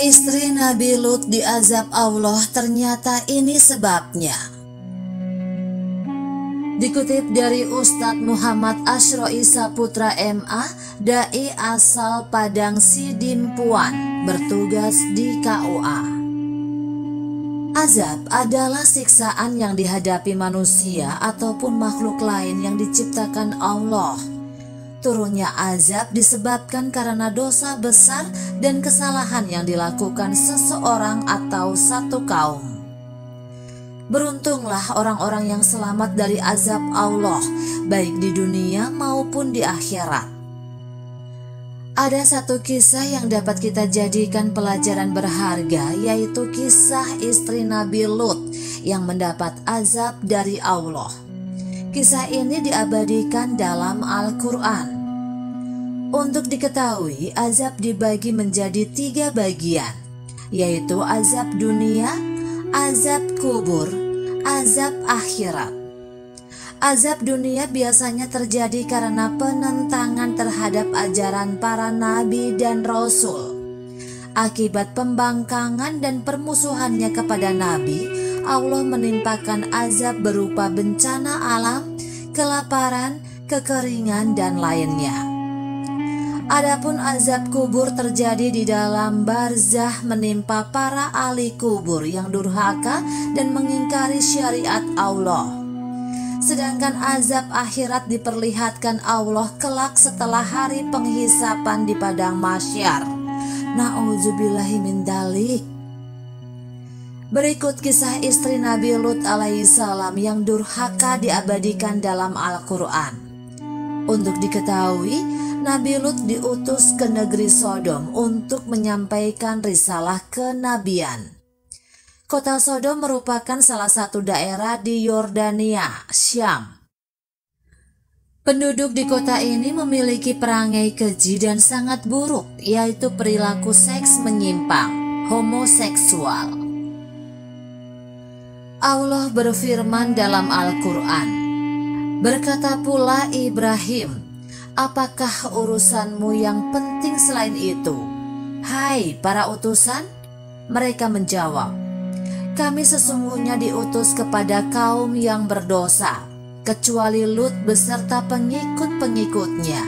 Istri Nabi Lut diazab Allah, ternyata ini sebabnya. Dikutip dari Ustadz Muhammad Ashroi Saputra MA, dai asal Padang Sidimpuan, bertugas di KUA. Azab adalah siksaan yang dihadapi manusia ataupun makhluk lain yang diciptakan Allah. Turunnya azab disebabkan karena dosa besar dan kesalahan yang dilakukan seseorang atau satu kaum. Beruntunglah orang-orang yang selamat dari azab Allah, baik di dunia maupun di akhirat. Ada satu kisah yang dapat kita jadikan pelajaran berharga, yaitu kisah istri Nabi Lut yang mendapat azab dari Allah. Kisah ini diabadikan dalam Al-Quran. Untuk diketahui, azab dibagi menjadi 3 bagian, yaitu azab dunia, azab kubur, azab akhirat. Azab dunia biasanya terjadi karena penentangan terhadap ajaran para nabi dan rasul. Akibat pembangkangan dan permusuhannya kepada nabi, Allah menimpakan azab berupa bencana alam, kelaparan, kekeringan, dan lainnya. Adapun azab kubur terjadi di dalam barzah, menimpa para ahli kubur yang durhaka dan mengingkari syariat Allah. Sedangkan azab akhirat diperlihatkan Allah kelak setelah hari penghisapan di padang mahsyar. Na'udzubillahi min dzalik. Berikut kisah istri Nabi Lut alaihissalam yang durhaka diabadikan dalam Al-Quran. Untuk diketahui, Nabi Lut diutus ke negeri Sodom untuk menyampaikan risalah kenabian. Kota Sodom merupakan salah satu daerah di Yordania, Syam. Penduduk di kota ini memiliki perangai keji dan sangat buruk, yaitu perilaku seks menyimpang, homoseksual. Allah berfirman dalam Al-Quran, berkata pula Ibrahim, apakah urusanmu yang penting selain itu? Hai para utusan? Mereka menjawab, kami sesungguhnya diutus kepada kaum yang berdosa, kecuali Lut beserta pengikut-pengikutnya.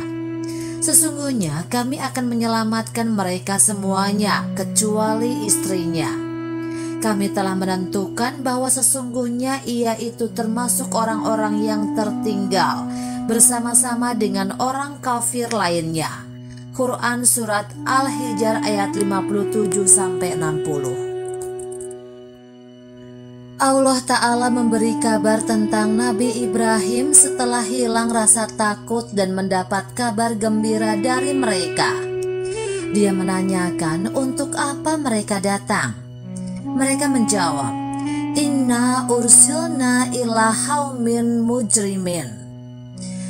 Sesungguhnya kami akan menyelamatkan mereka semuanya, kecuali istrinya. Kami telah menentukan bahwa sesungguhnya ia itu termasuk orang-orang yang tertinggal, bersama-sama dengan orang kafir lainnya. Quran Surat Al-Hijr ayat 57-60. Allah Ta'ala memberi kabar tentang Nabi Ibrahim setelah hilang rasa takut dan mendapat kabar gembira dari mereka. Dia menanyakan untuk apa mereka datang. Mereka menjawab, Inna ursilna ila haumin mujrimin.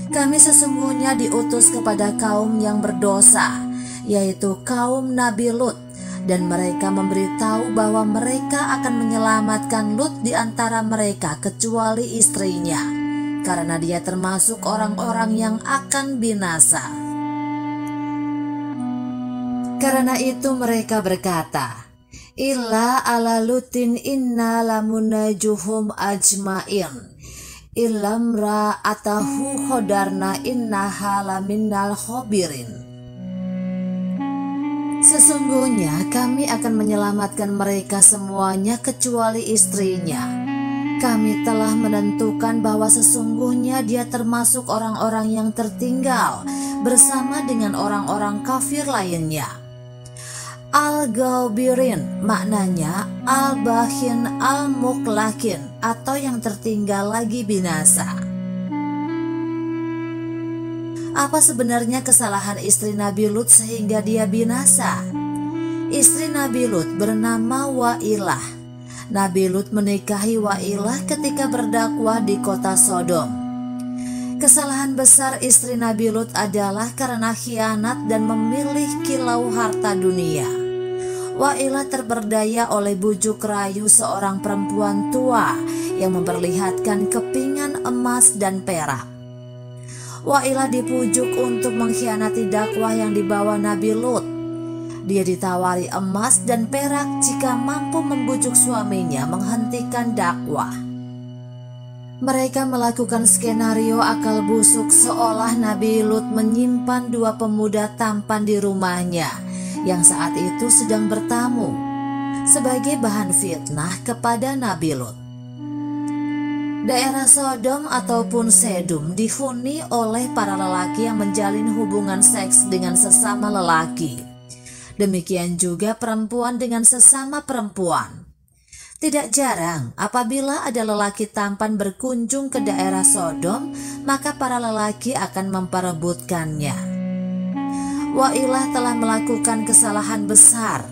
Kami sesungguhnya diutus kepada kaum yang berdosa, yaitu kaum Nabi Lut, dan mereka memberitahu bahwa mereka akan menyelamatkan Lut di antara mereka kecuali istrinya, karena dia termasuk orang-orang yang akan binasa. Karena itu mereka berkata, Illa ala Lutin inna lamunajuhum ajmain Illamra atahu khodarna innaha laminnal khobirin. Sesungguhnya kami akan menyelamatkan mereka semuanya kecuali istrinya. Kami telah menentukan bahwa sesungguhnya dia termasuk orang-orang yang tertinggal bersama dengan orang-orang kafir lainnya. Al-Ghabirin maknanya Al-Bahin Al-Muklakin, atau yang tertinggal lagi binasa. Apa sebenarnya kesalahan istri Nabi Lut sehingga dia binasa? Istri Nabi Lut bernama Wa'ilah. Nabi Lut menikahi Wa'ilah ketika berdakwah di kota Sodom. Kesalahan besar istri Nabi Lut adalah karena khianat dan memilih kilau harta dunia. Wa'ilah terperdaya oleh bujuk rayu seorang perempuan tua yang memperlihatkan kepingan emas dan perak. Wa'ilah dipujuk untuk mengkhianati dakwah yang dibawa Nabi Lut. Dia ditawari emas dan perak jika mampu membujuk suaminya menghentikan dakwah. Mereka melakukan skenario akal busuk seolah Nabi Lut menyimpan dua pemuda tampan di rumahnya yang saat itu sedang bertamu sebagai bahan fitnah kepada Nabi Lut. Daerah Sodom ataupun Sedum dihuni oleh para lelaki yang menjalin hubungan seks dengan sesama lelaki. Demikian juga perempuan dengan sesama perempuan. Tidak jarang apabila ada lelaki tampan berkunjung ke daerah Sodom, maka para lelaki akan memperebutkannya. Wailah telah melakukan kesalahan besar.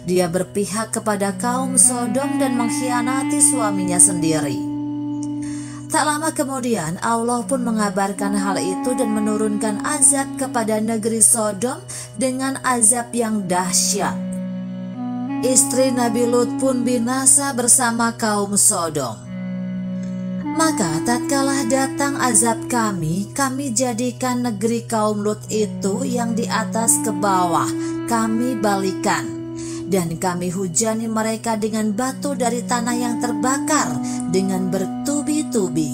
Dia berpihak kepada kaum Sodom dan mengkhianati suaminya sendiri. Tak lama kemudian Allah pun mengabarkan hal itu dan menurunkan azab kepada negeri Sodom dengan azab yang dahsyat. Istri Nabi Lut pun binasa bersama kaum Sodom. Maka tatkala datang azab kami jadikan negeri kaum Lut itu yang di atas ke bawah kami balikan. Dan kami hujani mereka dengan batu dari tanah yang terbakar dengan bertubi-tubi,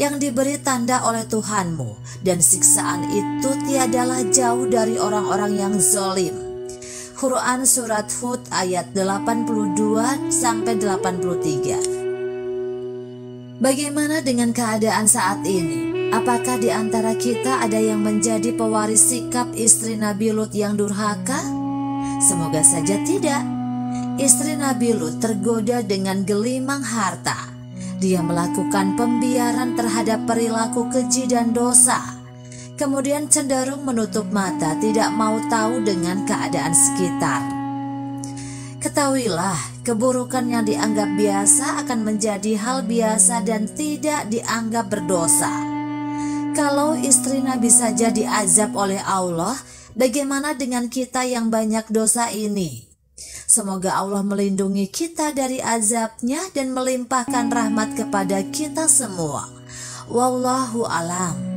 yang diberi tanda oleh Tuhanmu, dan siksaan itu tiadalah jauh dari orang-orang yang zalim. Quran Surat Hud ayat 82-83. Bagaimana dengan keadaan saat ini? Apakah di antara kita ada yang menjadi pewaris sikap istri Nabi Lut yang durhaka? Semoga saja tidak. Istri Nabi Lut tergoda dengan gelimang harta. Dia melakukan pembiaran terhadap perilaku keji dan dosa. Kemudian cenderung menutup mata, tidak mau tahu dengan keadaan sekitar. Ketahuilah, keburukan yang dianggap biasa akan menjadi hal biasa dan tidak dianggap berdosa. Kalau istri Nabi saja diazab oleh Allah, bagaimana dengan kita yang banyak dosa ini? Semoga Allah melindungi kita dari azabnya dan melimpahkan rahmat kepada kita semua. Wallahu alam.